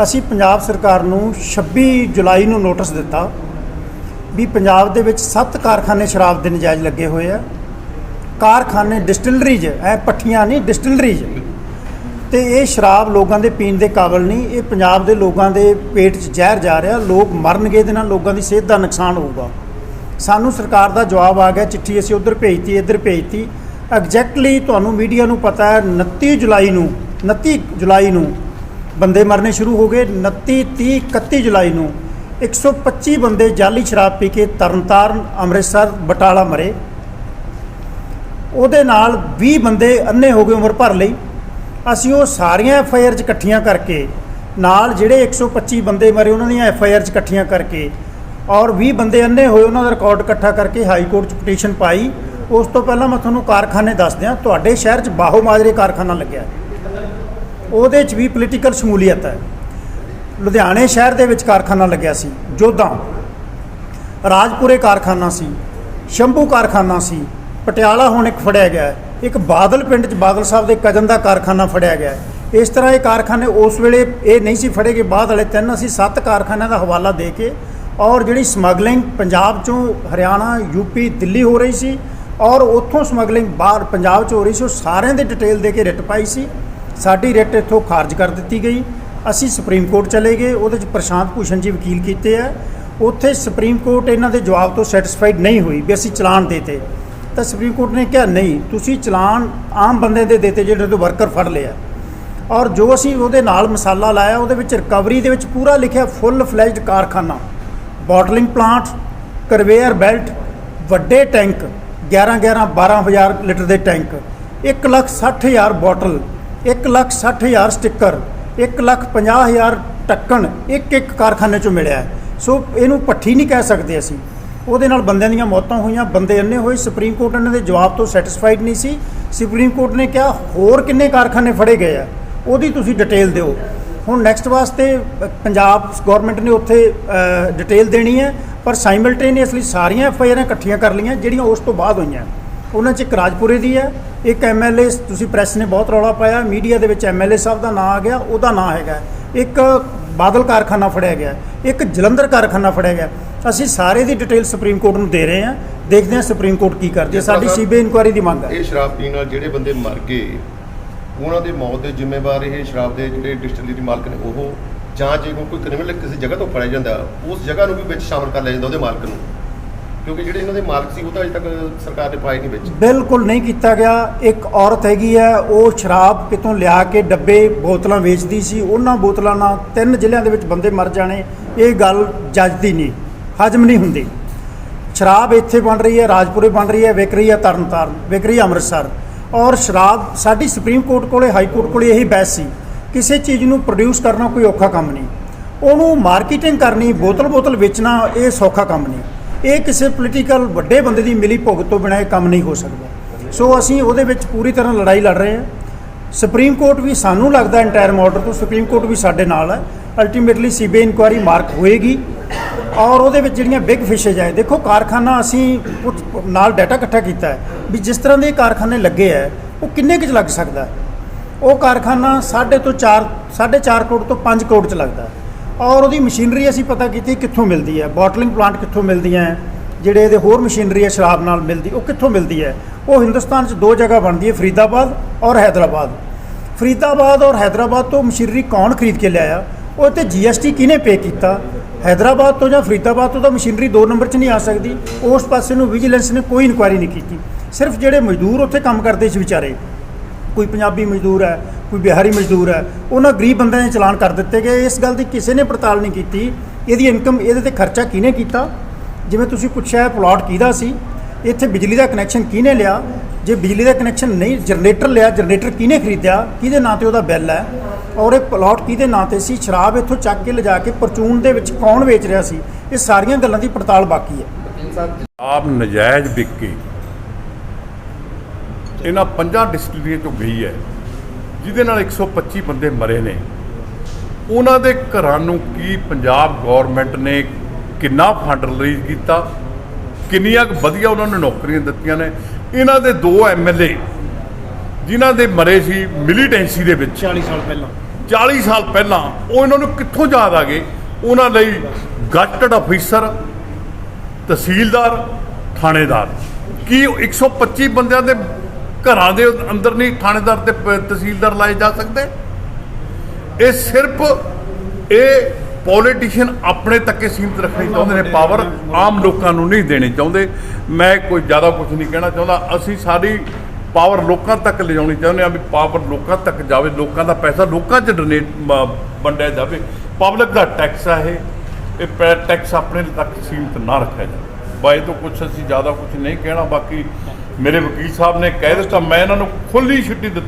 ਅਸੀਂ ਪੰਜਾਬ ਸਰਕਾਰ ਨੂੰ 26 ਜੁਲਾਈ ਨੂੰ ਨੋਟਿਸ ਦਿੱਤਾ ਵੀ ਪੰਜਾਬ ਦੇ ਵਿੱਚ 7 ਕਾਰਖਾਨੇ ਸ਼ਰਾਬ ਦੇ ਨਜਾਇਜ਼ ਲੱਗੇ ਹੋਏ ਆ। ਕਾਰਖਾਨੇ ਡਿਸਟਿਲਰੀਜ਼, ਇਹ ਪੱਠੀਆਂ ਨਹੀਂ, ਡਿਸਟਿਲਰੀਜ਼, ਤੇ ਇਹ ਸ਼ਰਾਬ ਲੋਕਾਂ ਦੇ ਪੀਣ ਦੇ ਕਾਬਿਲ ਨਹੀਂ। ਇਹ ਪੰਜਾਬ ਦੇ ਲੋਕਾਂ ਦੇ ਪੇਟ 'ਚ ਜ਼ਹਿਰ ਜਾ ਰਿਹਾ, ਲੋਕ ਮਰਨਗੇ, ਇਹਦੇ ਨਾਲ ਲੋਕਾਂ ਦੀ ਸਿਹਤ ਦਾ ਨੁਕਸਾਨ ਹੋਊਗਾ। ਸਾਨੂੰ ਸਰਕਾਰ ਦਾ ਜਵਾਬ ਆ ਗਿਆ, ਚਿੱਠੀ ਅਸੀਂ ਉੱਧਰ ਭੇਜਤੀ, ਇੱਧਰ ਭੇਜਤੀ। ਐਗਜ਼ੈਕਟਲੀ ਤੁਹਾਨੂੰ ਮੀਡੀਆ ਨੂੰ ਪਤਾ ਹੈ 29 ਜੁਲਾਈ ਨੂੰ ਬੰਦੇ ਮਰਨੇ ਸ਼ੁਰੂ ਹੋ ਗਏ। 29, 30, 31 ਜੁਲਾਈ ਨੂੰ 125 ਬੰਦੇ ਜਾਲੀ ਸ਼ਰਾਬ ਪੀ ਕੇ ਤਰਨਤਾਰਨ, ਅੰਮ੍ਰਿਤਸਰ, ਬਟਾਲਾ ਮਰੇ। ਉਹਦੇ ਨਾਲ 20 ਬੰਦੇ ਅੰਨੇ ਹੋ ਗਏ ਉਮਰ ਭਰ ਲਈ। ਅਸੀਂ ਉਹ ਸਾਰੀਆਂ FIR ਇਕੱਠੀਆਂ ਕਰਕੇ, ਨਾਲ ਜਿਹੜੇ 125 ਬੰਦੇ ਮਰੇ ਉਹਨਾਂ ਦੀਆਂ FIR ਇਕੱਠੀਆਂ ਕਰਕੇ, ਔਰ 20 ਬੰਦੇ ਅੰਨੇ ਹੋਏ ਉਹਨਾਂ ਦਾ ਰਿਕਾਰਡ ਇਕੱਠਾ ਕਰਕੇ ਹਾਈ ਕੋਰਟ 'ਚ ਪਟੀਸ਼ਨ ਪਾਈ। ਉਸ ਤੋਂ ਪਹਿਲਾਂ ਮੈਂ ਤੁਹਾਨੂੰ ਕਾਰਖਾਨੇ ਦੱਸ ਦਿਆਂ। ਤੁਹਾਡੇ ਸ਼ਹਿਰ 'ਚ ਬਾਹੋ ਮਾਜਰੇ ਕਾਰਖਾਨਾ ਲੱਗਿਆ, ਉਹਦੇ 'ਚ ਵੀ ਪੋਲੀਟੀਕਲ ਸ਼ਮੂਲੀਅਤ ਹੈ। ਲੁਧਿਆਣੇ ਸ਼ਹਿਰ ਦੇ ਵਿੱਚ ਕਾਰਖਾਨਾ ਲੱਗਿਆ ਸੀ, ਜੋਧਾ, ਰਾਜਪੁਰੇ ਕਾਰਖਾਨਾ ਸੀ, ਸ਼ੰਭੂ ਕਾਰਖਾਨਾ ਸੀ, ਪਟਿਆਲਾ ਹੁਣ ਇੱਕ ਫੜਿਆ ਗਿਆ, ਇੱਕ ਬਾਦਲ ਪਿੰਡ 'ਚ ਬਾਦਲ ਸਾਹਿਬ ਦੇ ਕਜ਼ਨ ਦਾ ਕਾਰਖਾਨਾ ਫੜਿਆ ਗਿਆ। ਇਸ ਤਰ੍ਹਾਂ ਇਹ ਕਾਰਖਾਨੇ ਉਸ ਵੇਲੇ ਇਹ ਨਹੀਂ ਸੀ ਫੜੇ ਗਏ, ਬਾਅਦ ਵਾਲੇ 3 ਅਸੀਂ 7 ਕਾਰਖਾਨਿਆਂ ਦਾ ਹਵਾਲਾ ਦੇ ਕੇ, ਔਰ ਜਿਹੜੀ ਸਮਗਲਿੰਗ ਪੰਜਾਬ 'ਚੋਂ ਹਰਿਆਣਾ, ਯੂਪੀ, ਦਿੱਲੀ ਹੋ ਰਹੀ ਸੀ, ਔਰ ਉੱਥੋਂ ਸਮਗਲਿੰਗ ਬਾਹਰ ਪੰਜਾਬ 'ਚ ਹੋ ਰਹੀ ਸੀ, ਉਹ ਸਾਰਿਆਂ ਦੇ ਡਿਟੇਲ ਦੇ ਕੇ ਰਿਟ ਪਾਈ ਸੀ। ਸਾਡੀ ਰਿਟ ਇੱਥੋਂ ਖਾਰਜ ਕਰ ਦਿੱਤੀ ਗਈ। ਅਸੀਂ ਸੁਪਰੀਮ ਕੋਰਟ ਚਲੇ ਗਏ, ਉਹਦੇ 'ਚ ਪ੍ਰਸ਼ਾਂਤ ਭੂਸ਼ਣ ਜੀ ਵਕੀਲ ਕੀਤੇ ਆ। ਉੱਥੇ ਸੁਪਰੀਮ ਕੋਰਟ ਇਹਨਾਂ ਦੇ ਜਵਾਬ ਤੋਂ ਸੈਟੀਸਫਾਈਡ ਨਹੀਂ ਹੋਈ ਵੀ ਅਸੀਂ ਚਲਾਨ ਦੇਤੇ। ਤਾਂ ਸੁਪਰੀਮ ਕੋਰਟ ਨੇ ਕਿਹਾ ਨਹੀਂ, ਤੁਸੀਂ ਚਲਾਨ ਆਮ ਬੰਦੇ ਦੇ ਦੇਤੇ ਜਿਹੜੇ ਤੋਂ ਵਰਕਰ ਫੜ ਲਿਆ। ਔਰ ਜੋ ਅਸੀਂ ਉਹਦੇ ਨਾਲ ਮਸਾਲਾ ਲਾਇਆ, ਉਹਦੇ ਵਿੱਚ ਰਿਕਵਰੀ ਦੇ ਵਿੱਚ ਪੂਰਾ ਲਿਖਿਆ ਫੁੱਲ ਫਲੈਜਡ ਕਾਰਖਾਨਾ, ਬੋਟਲਿੰਗ ਪਲਾਂਟ, ਕਨਵੇਅਰ ਬੈਲਟ, ਵੱਡੇ ਟੈਂਕ 12,000 ਲੀਟਰ ਦੇ ਟੈਂਕ, 1,60,000 ਬੋਟਲ, 1,60,000 ਸਟਿੱਕਰ, 1,50,000 ਢੱਕਣ ਇੱਕ ਕਾਰਖਾਨੇ 'ਚੋਂ ਮਿਲਿਆ। ਸੋ ਇਹਨੂੰ ਭੱਠੀ ਨਹੀਂ ਕਹਿ ਸਕਦੇ ਅਸੀਂ। ਉਹਦੇ ਨਾਲ ਬੰਦਿਆਂ ਦੀਆਂ ਮੌਤਾਂ ਹੋਈਆਂ, ਬੰਦੇ ਅੰਨੇ ਹੋਏ। ਸੁਪਰੀਮ ਕੋਰਟ ਇਹਨਾਂ ਦੇ ਜਵਾਬ ਤੋਂ ਸੈਟੀਸਫਾਈਡ ਨਹੀਂ ਸੀ। ਸੁਪਰੀਮ ਕੋਰਟ ਨੇ ਕਿਹਾ ਹੋਰ ਕਿੰਨੇ ਕਾਰਖਾਨੇ ਫੜੇ ਗਏ ਆ, ਉਹਦੀ ਤੁਸੀਂ ਡਿਟੇਲ ਦਿਓ। ਹੁਣ ਨੈਕਸਟ ਵਾਸਤੇ ਪੰਜਾਬ ਗੌਰਮੈਂਟ ਨੇ ਉੱਥੇ ਡਿਟੇਲ ਦੇਣੀ ਹੈ, ਪਰ ਸਾਈਮਲਟੇਨੀਅਸਲੀ ਸਾਰੀਆਂ FIR ਇਕੱਠੀਆਂ ਕਰ ਲਈਆਂ ਜਿਹੜੀਆਂ ਉਸ ਤੋਂ ਬਾਅਦ ਹੋਈਆਂ। ਉਹਨਾਂ 'ਚ ਇੱਕ ਰਾਜਪੁਰੇ ਦੀ ਹੈ, ਇੱਕ MLA, ਤੁਸੀਂ ਪ੍ਰੈਸ ਨੇ ਬਹੁਤ ਰੌਲਾ ਪਾਇਆ, ਮੀਡੀਆ ਦੇ ਵਿੱਚ MLA ਸਾਹਿਬ ਦਾ ਨਾਂ ਆ ਗਿਆ, ਉਹਦਾ ਨਾਂ ਹੈਗਾ। ਇੱਕ ਬਾਦਲ ਕਾਰਖਾਨਾ ਫੜਿਆ ਗਿਆ, ਇੱਕ ਜਲੰਧਰ ਕਾਰਖਾਨਾ ਫੜਿਆ ਗਿਆ। ਅਸੀਂ ਸਾਰੇ ਦੀ ਡਿਟੇਲ ਸੁਪਰੀਮ ਕੋਰਟ ਨੂੰ ਦੇ ਰਹੇ ਹਾਂ, ਦੇਖਦੇ ਹਾਂ ਸੁਪਰੀਮ ਕੋਰਟ ਕੀ ਕਰਦੀ ਹੈ। ਸਾਡੀ CBI ਇਨਕੁਆਇਰੀ ਦੀ ਮੰਗ ਹੈ। ਇਹ ਸ਼ਰਾਬ ਪੀਣ ਨਾਲ ਜਿਹੜੇ ਬੰਦੇ ਮਰ ਗਏ, ਉਹਨਾਂ ਦੇ ਮੌਤ ਦੇ ਜ਼ਿੰਮੇਵਾਰ ਇਹ ਸ਼ਰਾਬ ਦੇ ਜਿਹੜੇ ਡਿਸਟਿਲਰੀ ਮਾਲਕ ਨੇ, ਉਹ ਜਾਂ ਜੇ ਕੋਈ ਕ੍ਰਿਮੀਨਲ ਕਿਸੇ ਜਗ੍ਹਾ ਤੋਂ ਫੜਿਆ ਜਾਂਦਾ, ਉਸ ਜਗ੍ਹਾ ਨੂੰ ਵੀ ਵਿੱਚ ਸ਼ਾਮਲ ਕਰ ਲਿਆ ਜਾਂਦਾ ਉਹਦੇ ਮਾਲਕ ਨੂੰ, ਕਿਉਂਕਿ ਜਿਹੜੇ ਇਹਨਾਂ ਦੇ ਮਾਲਕ ਸੀ ਉਹ ਤਾਂ ਅਜੇ ਤੱਕ ਸਰਕਾਰ ਨੇ ਪਾਏ ਨਹੀਂ ਵਿੱਚ। ਬਿਲਕੁਲ ਨਹੀਂ ਕੀਤਾ ਗਿਆ। ਇੱਕ ਔਰਤ ਹੈਗੀ ਹੈ, ਉਹ ਸ਼ਰਾਬ ਕਿਤੋਂ ਲਿਆ ਕੇ ਡੱਬੇ ਬੋਤਲਾਂ ਵੇਚਦੀ ਸੀ। ਉਹਨਾਂ ਬੋਤਲਾਂ ਨਾਲ 3 ਜ਼ਿਲ੍ਹਿਆਂ ਦੇ ਵਿੱਚ ਬੰਦੇ ਮਰ ਜਾਣੇ, ਇਹ ਗੱਲ ਜੱਜਦੀ ਨਹੀਂ, ਹਜਮ ਨਹੀਂ ਹੁੰਦੀ। ਸ਼ਰਾਬ ਇੱਥੇ ਬਣ ਰਹੀ ਹੈ, ਰਾਜਪੁਰੇ ਬਣ ਰਹੀ ਹੈ, ਵਿਕ ਰਹੀ ਹੈ ਤਰਨਤਾਰਨ, ਵਿਕ ਰਹੀ ਹੈ ਅੰਮ੍ਰਿਤਸਰ। ਔਰ ਸ਼ਰਾਬ ਸਾਡੀ ਸੁਪਰੀਮ ਕੋਰਟ ਕੋਲੇ, ਹਾਈ ਕੋਰਟ ਕੋਲੇ ਇਹੀ ਬਹਿਸ ਸੀ, ਕਿਸੇ ਚੀਜ਼ ਨੂੰ ਪ੍ਰੋਡਿਊਸ ਕਰਨਾ ਕੋਈ ਔਖਾ ਕੰਮ ਨਹੀਂ, ਉਹਨੂੰ ਮਾਰਕੀਟਿੰਗ ਕਰਨੀ, ਬੋਤਲ ਵੇਚਣਾ, ਇਹ ਸੌਖਾ ਕੰਮ ਨਹੀਂ। ਇਹ ਕਿਸੇ ਪੋਲੀਟੀਕਲ ਵੱਡੇ ਬੰਦੇ ਦੀ ਮਿਲੀ ਭੁਗਤ ਤੋਂ ਬਿਨਾਂ ਇਹ ਕੰਮ ਨਹੀਂ ਹੋ ਸਕਦਾ। ਸੋ ਅਸੀਂ ਉਹਦੇ ਵਿੱਚ ਪੂਰੀ ਤਰ੍ਹਾਂ ਲੜਾਈ ਲੜ ਰਹੇ ਹਾਂ। ਸੁਪਰੀਮ ਕੋਰਟ ਵੀ ਸਾਨੂੰ ਲੱਗਦਾ ਇੰਟਰਮ ਆਰਡਰ ਤੋਂ, ਸੁਪਰੀਮ ਕੋਰਟ ਵੀ ਸਾਡੇ ਨਾਲ ਹੈ। ਅਲਟੀਮੇਟਲੀ CBI ਇਨਕੁਆਇਰੀ ਮਾਰਕ ਹੋਏਗੀ, ਔਰ ਉਹਦੇ ਵਿੱਚ ਜਿਹੜੀਆਂ ਬਿਗ ਫਿਸ਼ੇਜ ਆਏ, ਦੇਖੋ ਕਾਰਖਾਨਾ ਅਸੀਂ ਨਾਲ ਡਾਟਾ ਇਕੱਠਾ ਕੀਤਾ ਹੈ ਵੀ ਜਿਸ ਤਰ੍ਹਾਂ ਦੇ ਕਾਰਖਾਨੇ ਲੱਗੇ ਹੈ ਉਹ ਕਿੰਨੇ ਕੁ 'ਚ ਲੱਗ ਸਕਦਾ। ਉਹ ਕਾਰਖਾਨਾ 4.5 ਕਰੋੜ ਤੋਂ 5 ਕਰੋੜ 'ਚ ਲੱਗਦਾ, ਔਰ ਉਹਦੀ ਮਸ਼ੀਨਰੀ ਅਸੀਂ ਪਤਾ ਕੀਤੀ ਕਿੱਥੋਂ ਮਿਲਦੀ ਹੈ, ਬੋਟਲਿੰਗ ਪਲਾਂਟ ਕਿੱਥੋਂ ਮਿਲਦੀਆਂ ਹੈ, ਜਿਹੜੇ ਇਹਦੇ ਹੋਰ ਮਸ਼ੀਨਰੀ ਹੈ ਸ਼ਰਾਬ ਨਾਲ ਮਿਲਦੀ, ਉਹ ਕਿੱਥੋਂ ਮਿਲਦੀ ਹੈ। ਉਹ ਹਿੰਦੁਸਤਾਨ 'ਚ 2 ਜਗ੍ਹਾ ਬਣਦੀ ਹੈ, ਫਰੀਦਾਬਾਦ ਔਰ ਹੈਦਰਾਬਾਦ। ਫਰੀਦਾਬਾਦ ਔਰ ਹੈਦਰਾਬਾਦ ਤੋਂ ਮਸ਼ੀਨਰੀ ਕੌਣ ਖਰੀਦ ਕੇ ਲਿਆਇਆ, ਉਹ ਤੇ GST ਕਿਹਨੇ ਪੇ ਕੀਤਾ। ਹੈਦਰਾਬਾਦ ਤੋਂ ਜਾਂ ਫਰੀਦਾਬਾਦ ਤੋਂ ਤਾਂ ਮਸ਼ੀਨਰੀ 2 ਨੰਬਰ 'ਚ ਨਹੀਂ ਆ ਸਕਦੀ। ਉਸ ਪਾਸੇ ਨੂੰ ਵਿਜੀਲੈਂਸ ਨੇ ਕੋਈ ਇਨਕੁਆਇਰੀ ਨਹੀਂ ਕੀਤੀ। ਸਿਰਫ ਜਿਹੜੇ ਮਜ਼ਦੂਰ ਉੱਥੇ ਕੰਮ ਕਰਦੇ ਸੀ ਵਿਚਾਰੇ, ਕੋਈ ਪੰਜਾਬੀ ਮਜ਼ਦੂਰ ਹੈ, ਕੋਈ ਬਿਹਾਰੀ ਮਜ਼ਦੂਰ ਹੈ, ਉਹਨਾਂ ਗਰੀਬ ਬੰਦਿਆਂ ਦੇ ਚਲਾਨ ਕਰ ਦਿੱਤੇ ਗਏ। ਇਸ ਗੱਲ ਦੀ ਕਿਸੇ ਨੇ ਪੜਤਾਲ ਨਹੀਂ ਕੀਤੀ, ਇਹਦੀ ਇਨਕਮ, ਇਹਦੇ ਤੇ ਖਰਚਾ ਕਿਹਨੇ ਕੀਤਾ। ਜਿਵੇਂ ਤੁਸੀਂ ਪੁੱਛਿਆ ਪਲਾਟ ਕਿਹਦਾ ਸੀ, ਇੱਥੇ ਬਿਜਲੀ ਦਾ ਕਨੈਕਸ਼ਨ ਕਿਹਨੇ ਲਿਆ, ਜੇ ਬਿਜਲੀ ਦਾ ਕਨੈਕਸ਼ਨ ਨਹੀਂ, ਜਨਰੇਟਰ ਲਿਆ, ਜਨਰੇਟਰ ਕਿਹਨੇ ਖਰੀਦਿਆ, ਕਿਹਦੇ ਨਾਂ ਤੇ ਉਹਦਾ ਬਿੱਲ ਹੈ, ਔਰ ਇਹ ਪਲਾਟ ਕਿਹਦੇ ਨਾਂ ਤੇ ਸੀ, ਸ਼ਰਾਬ ਇੱਥੋਂ ਚੱਕ ਕੇ ਲਿਜਾ ਕੇ ਪਰਚੂਨ ਦੇ ਵਿੱਚ ਕੌਣ ਵੇਚ ਰਿਹਾ ਸੀ, ਇਹ ਸਾਰੀਆਂ ਗੱਲਾਂ ਦੀ ਪੜਤਾਲ ਬਾਕੀ ਹੈ। ਆਪ ਨਜਾਇਜ਼ ਵਿਕ ਕੇ ਇਹਨਾਂ 5 ਡਿਸਟਿਲਰੀਆਂ ਚੋਂ ਗਈ ਹੈ, ਜਿਹਦੇ ਨਾਲ 125 ਬੰਦੇ ਮਰੇ ਨੇ। ਉਹਨਾਂ ਦੇ ਘਰਾਂ ਨੂੰ ਕੀ ਪੰਜਾਬ ਗੌਰਮੈਂਟ ਨੇ ਕਿੰਨਾ ਫੰਡ ਰਿਲੀਜ਼ ਕੀਤਾ, ਕਿੰਨੀਆਂ ਕੁ ਵਧੀਆ ਉਹਨਾਂ ਨੂੰ ਨੌਕਰੀਆਂ ਦਿੱਤੀਆਂ ਨੇ। ਇਹਨਾਂ ਦੇ 2 MLA ਜਿਨ੍ਹਾਂ ਦੇ ਮਰੇ ਸੀ ਮਿਲੀਟੈਂਸੀ ਦੇ ਵਿੱਚ 40 ਸਾਲ ਪਹਿਲਾਂ, ਉਹ ਇਹਨਾਂ ਨੂੰ ਕਿੱਥੋਂ ਯਾਦ ਆ ਗਏ। ਉਹਨਾਂ ਲਈ ਗਜ਼ਟਡ ਅਫੀਸਰ, ਤਹਿਸੀਲਦਾਰ, ਥਾਣੇਦਾਰ, ਕੀ 125 ਬੰਦਿਆਂ ਦੇ ਘਰਾਂ ਦੇ ਅੰਦਰ ਨਹੀਂ ਥਾਣੇਦਾਰ ਤੇ ਤਹਿਸੀਲਦਾਰ ਲਾਏ ਜਾ ਸਕਦੇ। ਇਹ ਸਿਰਫ ਇਹ ਪੋਲੀਟੀਸ਼ੀਅਨ ਆਪਣੇ ਤੱਕ ਹੀ ਸੀਮਿਤ ਰੱਖਣੀ ਚਾਹੁੰਦੇ ਨੇ ਪਾਵਰ, ਆਮ ਲੋਕਾਂ ਨੂੰ ਨਹੀਂ ਦੇਣੀ ਚਾਹੁੰਦੇ। ਮੈਂ ਕੋਈ ਜ਼ਿਆਦਾ ਕੁਝ ਨਹੀਂ ਕਹਿਣਾ ਚਾਹੁੰਦਾ। ਅਸੀਂ ਸਾਡੀ ਪਾਵਰ ਲੋਕਾਂ ਤੱਕ ਲਿਜਾਉਣੀ ਚਾਹੁੰਦੇ ਹਾਂ, ਵੀ ਪਾਵਰ ਲੋਕਾਂ ਤੱਕ ਜਾਵੇ, ਲੋਕਾਂ ਦਾ ਪੈਸਾ ਲੋਕਾਂ 'ਚ ਵੰਡਿਆ ਜਾਵੇ। ਪਬਲਿਕ ਦਾ ਟੈਕਸ ਆ ਇਹ ਟੈਕਸ ਆਪਣੇ ਤੱਕ ਸੀਮਿਤ ਨਾ ਰੱਖਿਆ ਜਾਵੇ। ਬਾਈ ਤੋਂ ਕੁਝ ਅਸੀਂ ਜ਼ਿਆਦਾ ਕੁਝ ਨਹੀਂ ਕਹਿਣਾ। ਬਾਕੀ ਮੇਰੇ ਵਕੀਲ ਸਾਹਿਬ ਨੇ ਕਹਿ ਦਿੱਤਾ, ਮੈਂ ਇਹਨਾਂ ਨੂੰ ਖੁੱਲ੍ਹੀ ਛੁੱਟੀ ਦਿੱਤੀ।